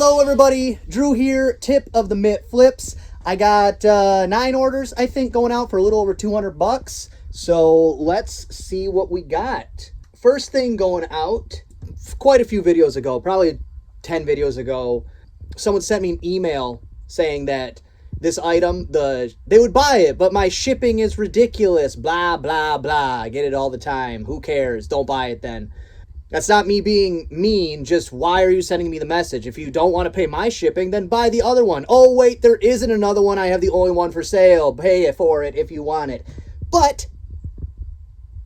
Hello everybody, Drew here, tip of the mitt flips. I got 9 orders, I think, going out for a little over 200 bucks. So let's see what we got. First thing going out, quite a few videos ago, probably 10 videos ago, someone sent me an email saying that this item, they would buy it, but my shipping is ridiculous, blah, blah, blah. I get it all the time. Who cares? Don't buy it then. That's not me being mean, just why are you sending me the message? If you don't want to pay my shipping, then buy the other one. Oh, wait, there isn't another one. I have the only one for sale. Pay for it if you want it. But,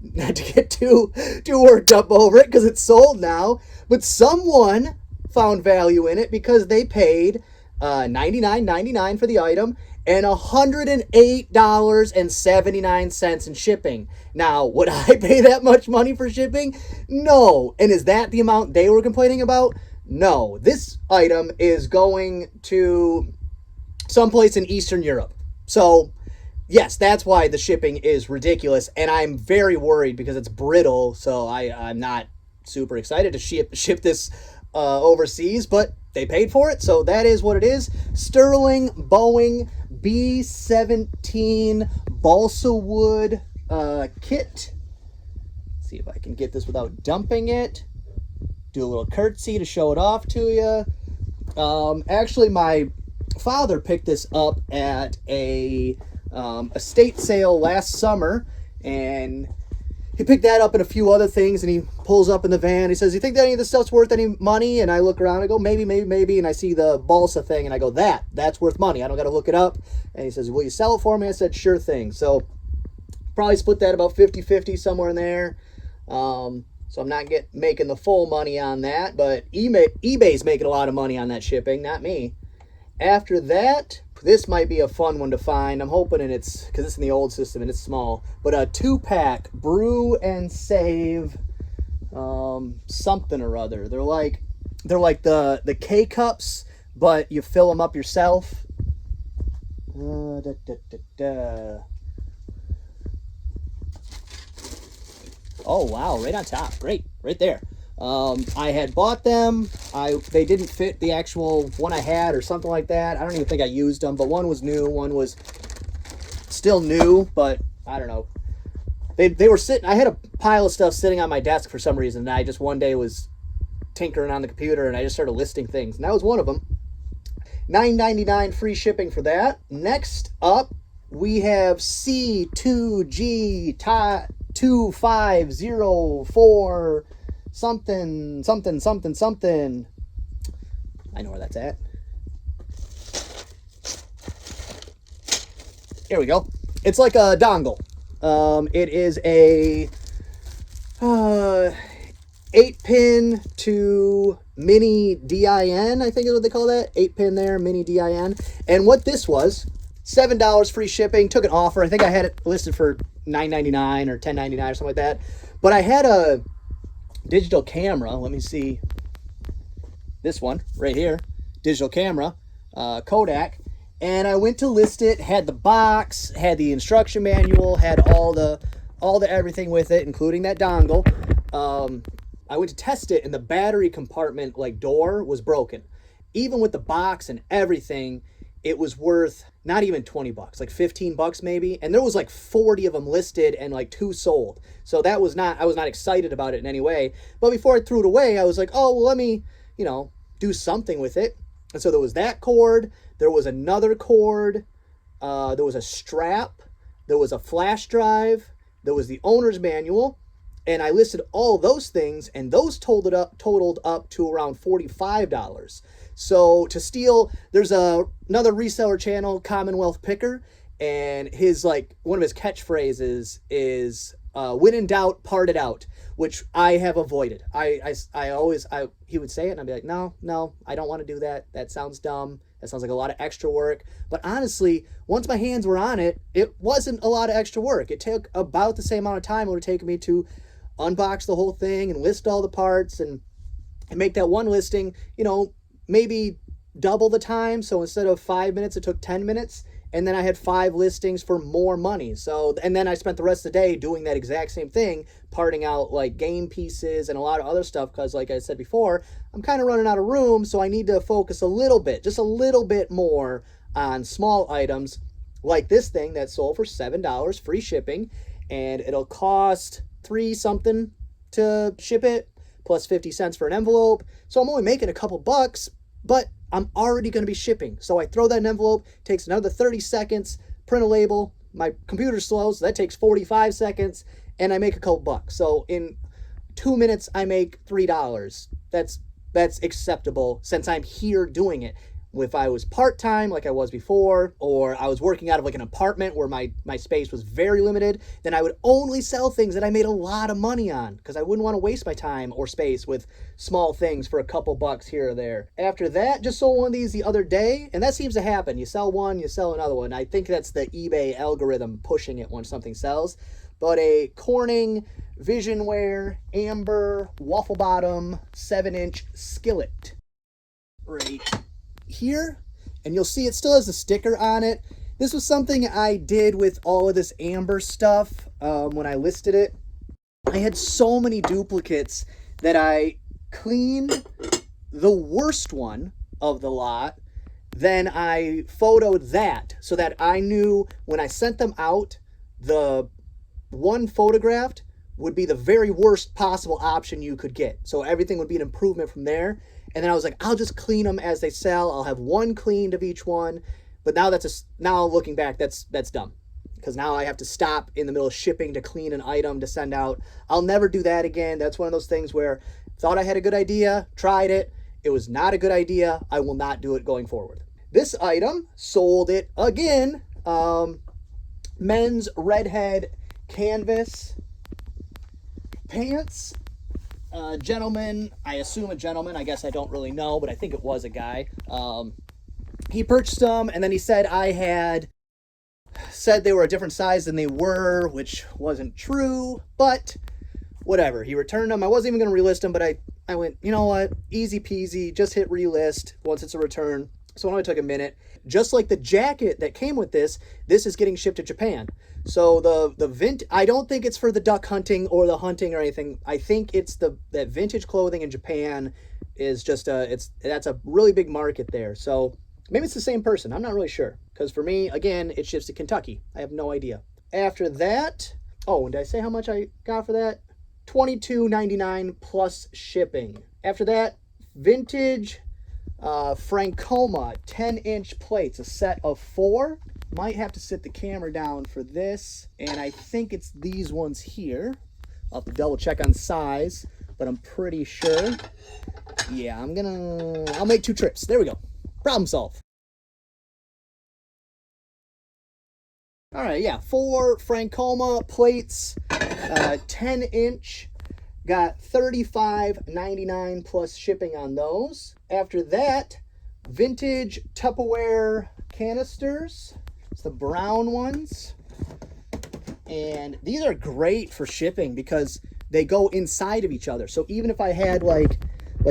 not to get too worked up over it because it's sold now, but someone found value in it because they paid $99.99 for the item and $108.79 in shipping. Now, would I pay that much money for shipping? No. And is that the amount they were complaining about? No. This item is going to someplace in Eastern Europe. So, yes, that's why the shipping is ridiculous. And I'm very worried because it's brittle. So I'm not super excited to ship this overseas, but they paid for it, so that is what it is. Sterling Boeing B-17 balsa wood kit. Let's see if I can get this without dumping it. Do a little curtsy to show it off to you. Actually, my father picked this up at a estate sale last summer, and he picked that up and a few other things, and he pulls up in the van. He says, "You think that any of this stuff's worth any money?" And I look around, I go, maybe. And I see the balsa thing, and I go, that's worth money. I don't got to look it up. And he says, "Will you sell it for me?" I said, "Sure thing." So probably split that about 50-50, somewhere in there. So I'm not making the full money on that, but eBay's making a lot of money on that shipping, not me. After that, this might be a fun one to find. I'm hoping it's because it's in the old system and it's small, but a 2-pack brew and save something or other. They're like the K cups, but you fill them up yourself. Oh wow, right on top. Great, right there. I had bought them. They didn't fit the actual one I had or something like that. I don't even think I used them, but one was new, one was still new, but I don't know. They were sitting, I had a pile of stuff sitting on my desk for some reason, and I just one day was tinkering on the computer and I just started listing things, and that was one of them. $9.99 free shipping for that. Next up, we have C2G 2504 something. I know where that's at. Here we go. It's like a dongle. It is a 8-pin to mini DIN, I think is what they call that. 8-pin there, mini DIN. And what this was, $7 free shipping. Took an offer. I think I had it listed for $9.99 or $10.99 or something like that. But I had a digital camera. Let me see. This one right here, digital camera, Kodak, and I went to list it. Had the box, had the instruction manual, had all the everything with it, including that dongle. I went to test it, and the battery compartment door was broken. Even with the box and everything, it was worth not even 20 bucks, like 15 bucks maybe. And there was 40 of them listed and 2 sold. So I was not excited about it in any way. But before I threw it away, I was like, oh, well, let me, do something with it. And so there was that cord. There was another cord. There was a strap. There was a flash drive. There was the owner's manual. And I listed all those things, and those totaled up to around $45. So to steal, there's another reseller channel, Commonwealth Picker, and his one of his catchphrases is "when in doubt, part it out," which I have avoided. I always he would say it, and I'd be like, no, I don't want to do that. That sounds dumb. That sounds like a lot of extra work. But honestly, once my hands were on it, it wasn't a lot of extra work. It took about the same amount of time it would have taken me to unbox the whole thing and list all the parts and make that one listing, maybe double the time. So instead of 5 minutes, it took 10 minutes. and then I had 5 listings for more money. So, and then I spent the rest of the day doing that exact same thing, parting out like game pieces and a lot of other stuff, because like I said before, I'm kind of running out of room, so I need to focus a little bit, just a little bit more on small items like this thing that sold for $7 free shipping, and it'll cost 3 something to ship it, plus 50 cents for an envelope. So I'm only making a couple bucks, but I'm already going to be shipping. So I throw that in an envelope, takes another 30 seconds, print a label. My computer's slow, so that takes 45 seconds, and I make a couple bucks. So in 2 minutes, I make $3. That's acceptable since I'm here doing it. If I was part-time like I was before, or I was working out of like an apartment where my space was very limited, then I would only sell things that I made a lot of money on, because I wouldn't want to waste my time or space with small things for a couple bucks here or there. After that, just sold one of these the other day, and that seems to happen. You sell one, you sell another one. I think that's the eBay algorithm pushing it when something sells. But a Corning Visionware Amber Waffle Bottom 7-inch skillet right here, and you'll see it still has a sticker on it. This was something I did with all of this Amber stuff when I listed it. I had so many duplicates that I cleaned the worst one of the lot, then I photoed that so that I knew when I sent them out, the one photographed would be the very worst possible option you could get. So everything would be an improvement from there. And then I was like, I'll just clean them as they sell. I'll have one cleaned of each one. But now now looking back, that's dumb, because now I have to stop in the middle of shipping to clean an item to send out. I'll never do that again. That's one of those things where thought I had a good idea, tried it. It was not a good idea. I will not do it going forward. This item, sold it again. Men's redhead canvas pants. Gentleman, I assume a gentleman, I guess I don't really know, but I think it was a guy. He purchased them, and then he said I had said they were a different size than they were, which wasn't true, but whatever. He returned them. I wasn't even going to relist them, but I went, you know what, easy peasy, just hit relist once it's a return. So it only took a minute. Just like the jacket that came with this is getting shipped to Japan. So I don't think it's for the duck hunting or the hunting or anything. I think it's that vintage clothing in Japan is just that's a really big market there. So maybe it's the same person. I'm not really sure, because for me, again, it ships to Kentucky. I have no idea. After that, and did I say how much I got for that? $22.99 plus shipping. After that, vintage Francoma 10-inch plates, a set of 4. Might have to sit the camera down for this, and I think it's these ones here. I'll have to double check on size, but I'm pretty sure. Yeah, I'll make 2 trips. There we go. Problem solved. All right, yeah, 4 Francoma plates, 10-inch. Got $35.99 plus shipping on those. After that, vintage Tupperware canisters. It's the brown ones. And these are great for shipping because they go inside of each other. So even if I had like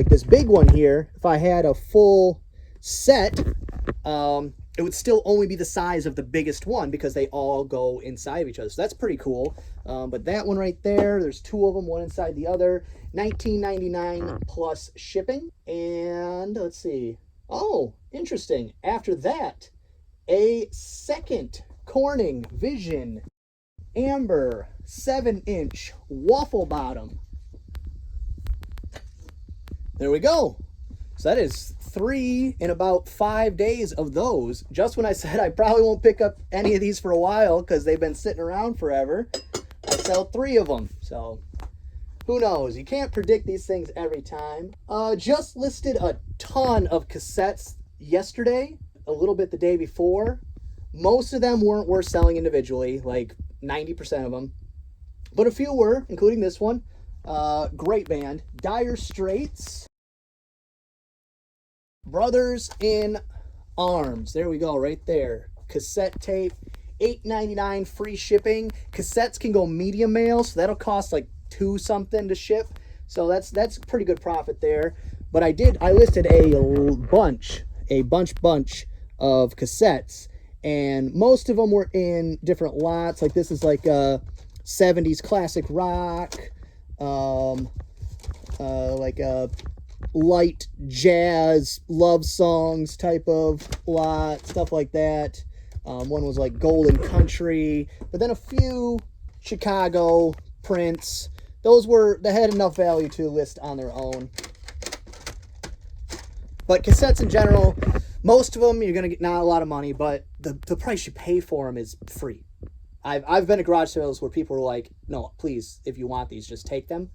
this big one here, if I had a full set, it would still only be the size of the biggest one because they all go inside of each other. So that's pretty cool. But that one right there, there's 2 of them, one inside the other. $19.99 plus shipping. And let's see. Oh, interesting. After that, a second Corning Vision Amber 7-inch waffle bottom. There we go. So that is 3 in about 5 days of those. Just when I said I probably won't pick up any of these for a while because they've been sitting around forever, I sell 3 of them. So who knows? You can't predict these things every time. Just listed a ton of cassettes yesterday, a little bit the day before. Most of them weren't worth selling individually, like 90% of them. But a few were, including this one. Great band. Dire Straits. Brothers in Arms. There we go, right there. Cassette tape. $8.99 free shipping. Cassettes can go medium mail, so that'll cost like $2 something to ship. So that's pretty good profit there. But I listed a bunch of cassettes, and most of them were in different lots. Like this is like a 70s classic rock, like a light jazz love songs type of lot, stuff like that. One was like golden country, but then a few Chicago prints. They had enough value to list on their own. But cassettes in general, most of them you're gonna get not a lot of money, but the price you pay for them is free. I've been at garage sales where people were like, no, please, if you want these, just take them.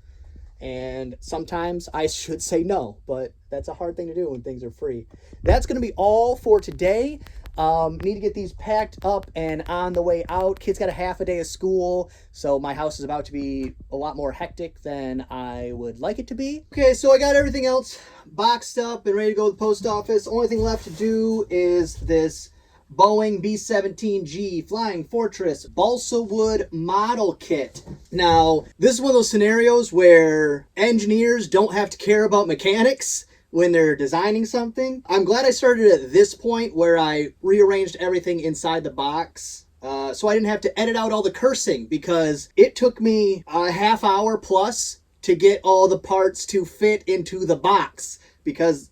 And sometimes I should say no, but that's a hard thing to do when things are free. That's going to be all for today. Need to get these packed up and on the way out. Kids got a half a day of school, so my house is about to be a lot more hectic than I would like it to be. Okay, so I got everything else boxed up and ready to go to the post office. Only thing left to do is this Boeing B-17G Flying Fortress balsa wood model kit. Now, this is one of those scenarios where engineers don't have to care about mechanics when they're designing something. I'm glad I started at this point where I rearranged everything inside the box, so I didn't have to edit out all the cursing, because it took me a half hour plus to get all the parts to fit into the box, because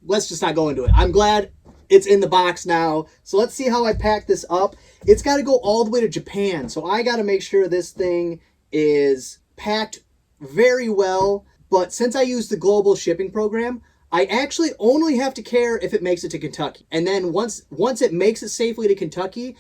let's just not go into it. I'm glad it's in the box now. So let's see how I pack this up. It's got to go all the way to Japan. So I got to make sure this thing is packed very well. But since I use the global shipping program, I actually only have to care if it makes it to Kentucky. And then once it makes it safely to Kentucky,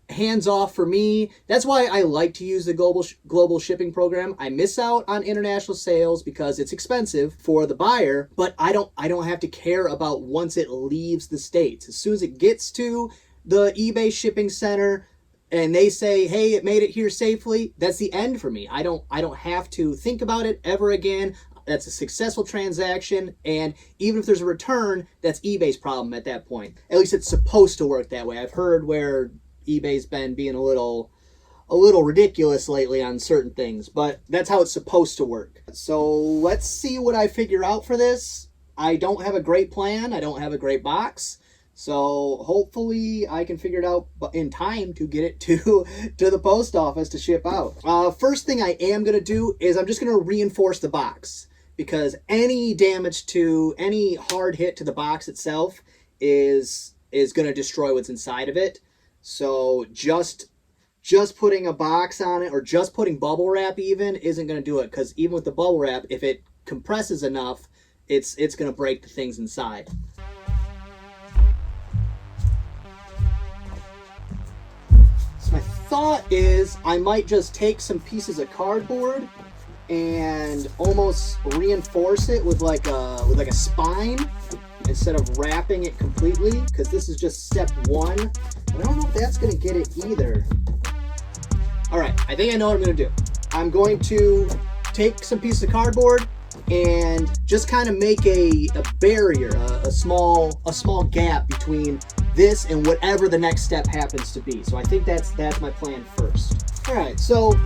hands off for me. That's why I like to use the global shipping program. I miss out on international sales because it's expensive for the buyer, but I don't have to care about once it leaves the States. As soon as it gets to the eBay shipping center and they say, hey, it made it here safely, that's the end for me. I don't have to think about it ever again. That's a successful transaction, and even if there's a return, that's eBay's problem at that point. At least it's supposed to work that way. I've heard where eBay's been being a little ridiculous lately on certain things, but that's how it's supposed to work. So let's see what I figure out for this. I don't have a great plan. I don't have a great box. So hopefully I can figure it out in time to get it to the post office to ship out. First thing I am going to do is I'm just going to reinforce the box, because any damage to any hard hit to the box itself is going to destroy what's inside of it. So just putting a box on it, or just putting bubble wrap even, isn't going to do it, because even with the bubble wrap, if it compresses enough, it's going to break the things inside. So my thought is I might just take some pieces of cardboard and almost reinforce it with like a spine instead of wrapping it completely, because this is just step one. I don't know if that's going to get it either. All right, I think I know what I'm going to do. I'm going to take some pieces of cardboard and just kind of make a barrier, a small gap between this and whatever the next step happens to be. So I think that's my plan first. All right, so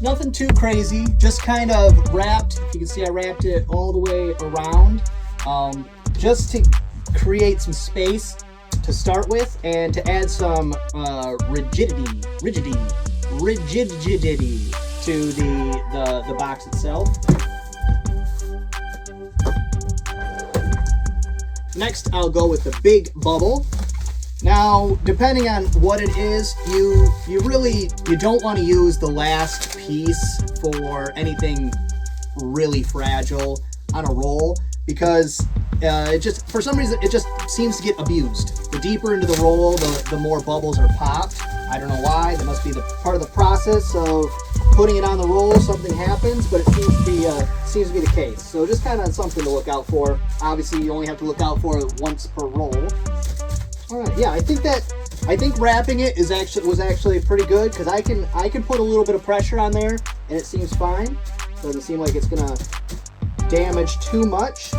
nothing too crazy, just kind of wrapped. If you can see, I wrapped it all the way around, just to create some space to start with, and to add some rigidity to the box itself. Next, I'll go with the big bubble. Now, depending on what it is, you don't want to use the last piece for anything really fragile on a roll, because it just, for some reason, it just seems to get abused. The deeper into the roll, the more bubbles are popped. I don't know why. That must be the part of the process of putting it on the roll. Something happens, but it seems to be the case. So just kind of something to look out for. Obviously, you only have to look out for it once per roll. All right, yeah, I think wrapping it was actually pretty good, because I can put a little bit of pressure on there and it seems fine. Doesn't seem like it's gonna damage too much.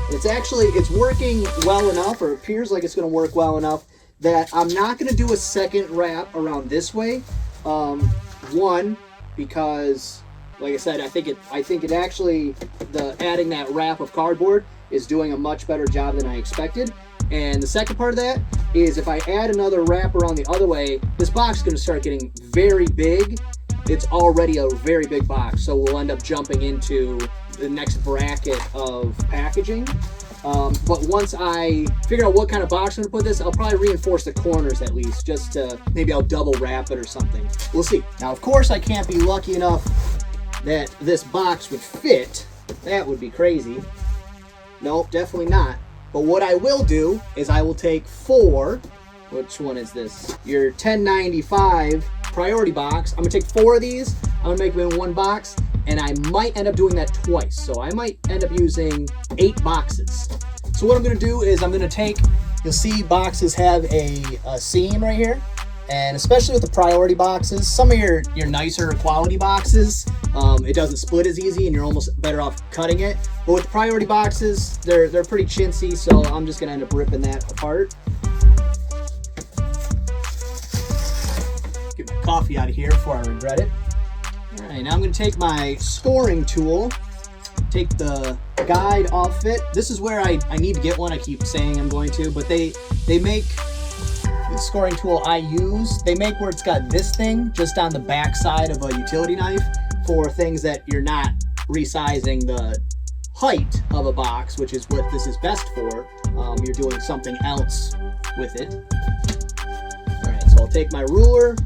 It's working well enough, or appears like it's gonna work well enough, that I'm not gonna do a second wrap around this way. One, because like I said, I think it actually, adding that wrap of cardboard is doing a much better job than I expected. And the second part of that is if I add another wrap around the other way, this box is going to start getting very big. It's already a very big box, so we'll end up jumping into the next bracket of packaging. But once I figure out what kind of box I'm going to put this, I'll probably reinforce the corners at least, just to, maybe I'll double wrap it or something. We'll see. Now, of course, I can't be lucky enough that this box would fit. That would be crazy. Nope, definitely not. But what I will do is I will take 4, which one is this? Your 1095 priority box. I'm gonna take 4 of these, I'm gonna make them in one box, and I might end up doing that twice. So I might end up using 8 boxes. So what I'm gonna do is I'm gonna take, you'll see boxes have a seam right here. And especially with the priority boxes, some of your nicer quality boxes, it doesn't split as easy and you're almost better off cutting it. But with the priority boxes, they're pretty chintzy, so I'm just gonna end up ripping that apart. Get my coffee out of here before I regret it. All right, now I'm gonna take my scoring tool, take the guide off it. This is where I need to get one. I keep saying I'm going to, but they make the scoring tool I use, they make where it's got this thing just on the back side of a utility knife for things that you're not resizing the height of a box, which is what this is best for. You're doing something else with it. All right, so I'll take my ruler,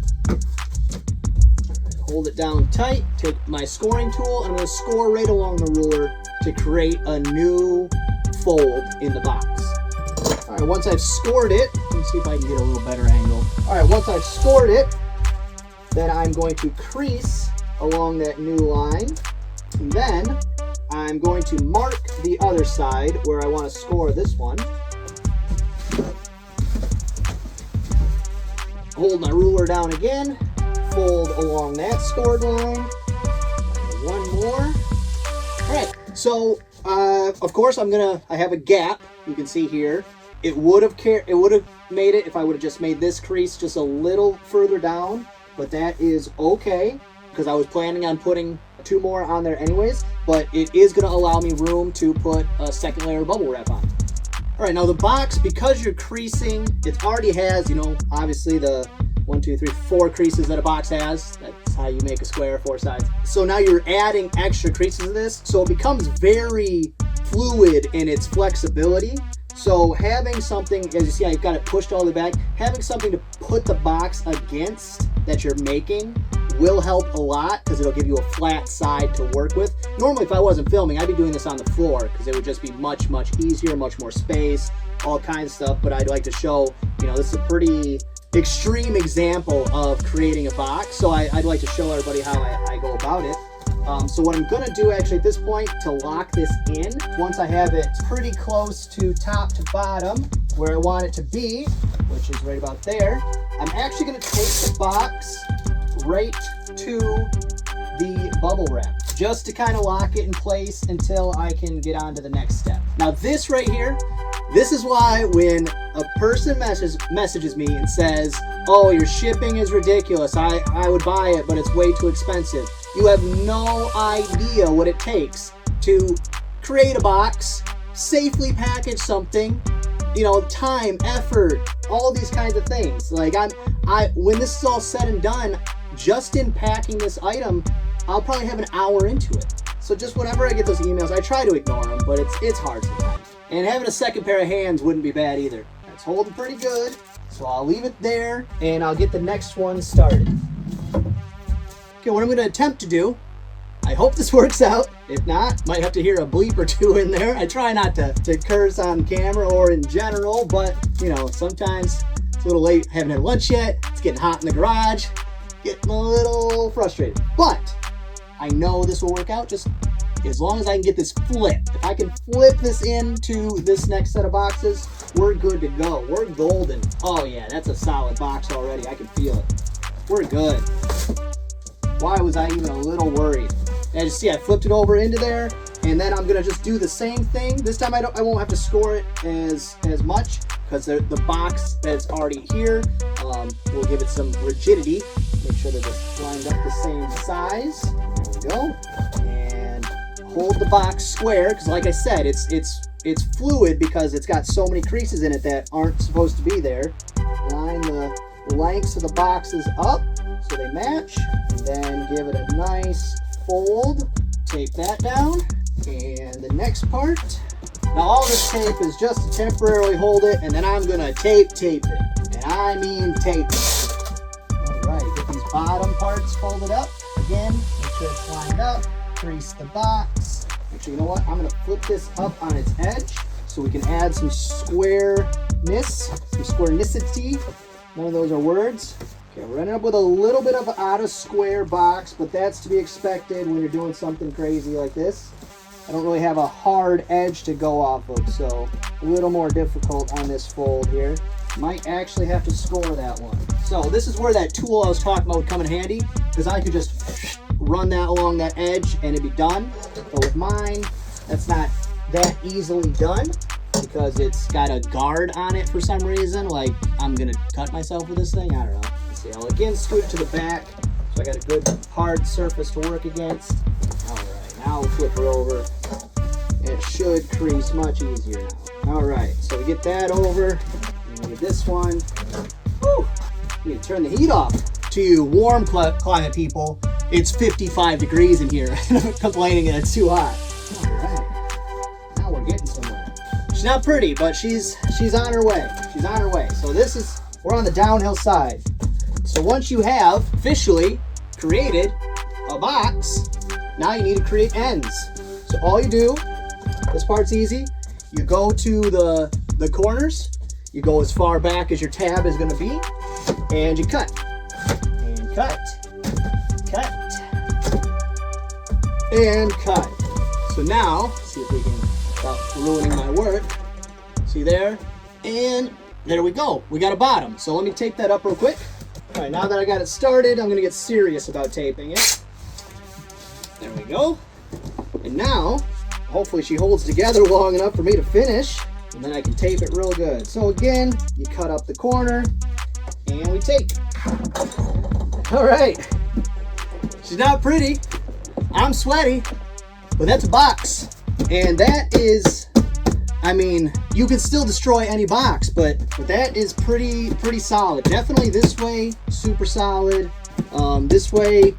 hold it down tight, take my scoring tool, and I'm going to score right along the ruler to create a new fold in the box. All right, once I've scored it, let me see if I can get a little better angle. All right, once I've scored it, then I'm going to crease along that new line. And then I'm going to mark the other side where I want to score this one. Hold my ruler down again, fold along that scored line. One more. All right, so of course I have a gap, you can see here. It would have made it if I would have just made this crease just a little further down, but that is okay because I was planning on putting 2 more on there anyways, but it is going to allow me room to put a second layer of bubble wrap on. All right, now the box, because you're creasing, it already has, you know, obviously the 1, 2, 3, 4 creases that a box has. That's how you make a square, 4 sides. So now you're adding extra creases to this, so it becomes very fluid in its flexibility. So having something, as you see, I've got it pushed all the way back, having something to put the box against that you're making will help a lot because it'll give you a flat side to work with. Normally, if I wasn't filming, I'd be doing this on the floor because it would just be much, much easier, much more space, all kinds of stuff. But I'd like to show, you know, this is a pretty extreme example of creating a box. So I'd like to show everybody how I go about it. So what I'm going to do actually at this point to lock this in, once I have it pretty close to top to bottom where I want it to be, which is right about there, I'm actually going to take the box right to the bubble wrap just to kind of lock it in place until I can get on to the next step. Now this right here, this is why when a person messages me and says, oh, your shipping is ridiculous, I would buy it, but it's way too expensive. You have no idea what it takes to create a box, safely package something, you know, time, effort, all these kinds of things. Like when this is all said and done, just in packing this item, I'll probably have an hour into it. So just whenever I get those emails, I try to ignore them, but it's hard sometimes. And having a second pair of hands wouldn't be bad either. It's holding pretty good, so I'll leave it there and I'll get the next one started. Okay, what I'm going to attempt to do, I hope this works out. If not, might have to hear a bleep or 2 in there. I try not to curse on camera or in general, but, you know, sometimes it's a little late, haven't had lunch yet, it's getting hot in the garage, getting a little frustrated. But I know this will work out just as long as I can get this flipped. If I can flip this into this next set of boxes, we're good to go. We're golden. Oh yeah, that's a solid box already. I can feel it. We're good. Why was I even a little worried? As you see, I flipped it over into there, and then I'm gonna just do the same thing. This time I won't have to score it as much because the box that's already here will give it some rigidity. Make sure they're just lined up the same size. There we go. And hold the box square because, like I said, it's it's fluid because it's got so many creases in it that aren't supposed to be there. Line the lengths of the boxes up so they match. Then give it a nice fold. Tape that down. And the next part. Now all this tape is just to temporarily hold it, and then I'm gonna tape it. And I mean tape it. All right, get these bottom parts folded up. Again, make sure it's lined up. Crease the box. Actually, you know what? I'm gonna flip this up on its edge so we can add some squareness, some squarenicity. None of those are words. Okay, we're ending up with a little bit of an out of square box, but that's to be expected when you're doing something crazy like this. I don't really have a hard edge to go off of, so a little more difficult on this fold here. Might actually have to score that one. So this is where that tool I was talking about would come in handy, because I could just run that along that edge and it'd be done. But with mine, that's not that easily done because it's got a guard on it for some reason. Like I'm gonna cut myself with this thing, I don't know. Let's see, I'll again scoot to the back so I got a good hard surface to work against. All right, now we'll flip her over. It should crease much easier now. All right, so we get that over. And we get this one. Woo! You can turn the heat off. To you warm climate people, it's 55 degrees in here. I'm complaining that it's too hot. All right, now we're getting somewhere. She's not pretty, but she's on her way. She's on her way. So we're on the downhill side. So once you have officially created a box, now you need to create ends. So all you do, this part's easy. You go to the corners. You go as far back as your tab is going to be, and you cut. And cut. Cut. And cut. So now, see if we can stop ruining my work. See there? And there we go. We got a bottom. So let me tape that up real quick. All right, now that I got it started, I'm going to get serious about taping it. There we go. And now, hopefully she holds together long enough for me to finish, and then I can tape it real good. So again, you cut up the corner, and we tape. All right. She's not pretty. I'm sweaty, but that's a box. And that is, I mean, you can still destroy any box, but that is pretty solid. Definitely this way, super solid. This way,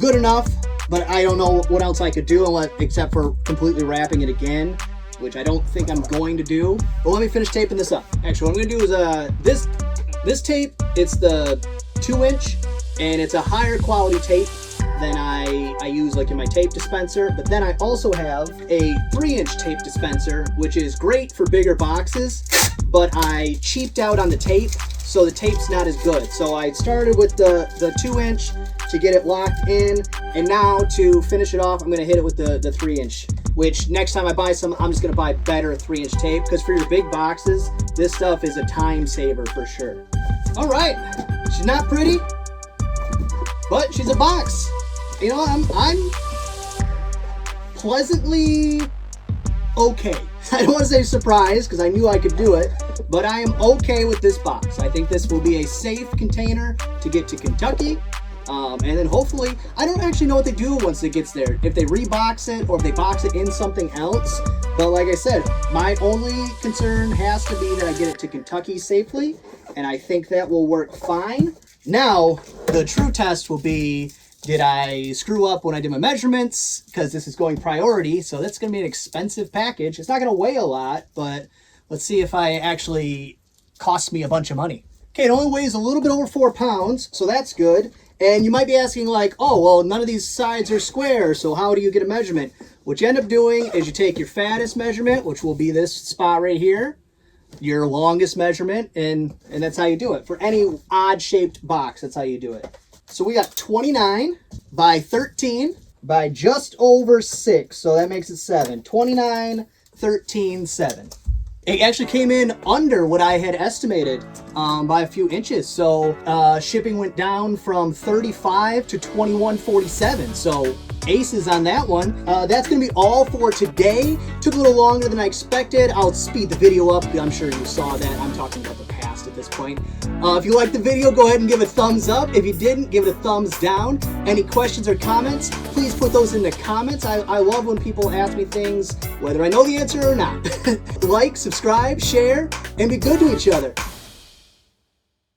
good enough. But I don't know what else I could do except for completely wrapping it again, which I don't think I'm going to do. But let me finish taping this up. Actually, what I'm going to do is this tape, it's the 2-inch, and it's a higher quality tape than I use like in my tape dispenser. But then I also have a 3-inch tape dispenser, which is great for bigger boxes, but I cheaped out on the tape, so the tape's not as good. So I started with the 2-inch to get it locked in, and now to finish it off, I'm gonna hit it with the 3-inch, which next time I buy some, I'm just gonna buy better 3-inch tape, because for your big boxes, this stuff is a time saver for sure. All right, she's not pretty, but she's a box. You know, I'm pleasantly okay. I don't want to say surprised, because I knew I could do it, but I am okay with this box. I think this will be a safe container to get to Kentucky. And then hopefully, I don't actually know what they do once it gets there. If they rebox it or if they box it in something else. But like I said, my only concern has to be that I get it to Kentucky safely. And I think that will work fine. Now, the true test will be, did I screw up when I did my measurements? Because this is going priority. So that's going to be an expensive package. It's not going to weigh a lot, but let's see if I actually cost me a bunch of money. Okay, it only weighs a little bit over 4 pounds, so that's good. And you might be asking like, oh, well, none of these sides are square, so how do you get a measurement? What you end up doing is you take your fattest measurement, which will be this spot right here, your longest measurement, and that's how you do it. For any odd-shaped box, that's how you do it. So we got 29 by 13 by just over 6, so that makes it 7. 29, 13, 7. It actually came in under what I had estimated by a few inches. So shipping went down from 35 to 21.47. So aces on that one. That's going to be all for today. Took a little longer than I expected. I'll speed the video up. I'm sure you saw that. I'm talking about the past at this point. If you liked the video, go ahead and give a thumbs up. If you didn't, give it a thumbs down. Any questions or comments, please put those in the comments. I love when people ask me things, whether I know the answer or not. Like, subscribe, share, and be good to each other.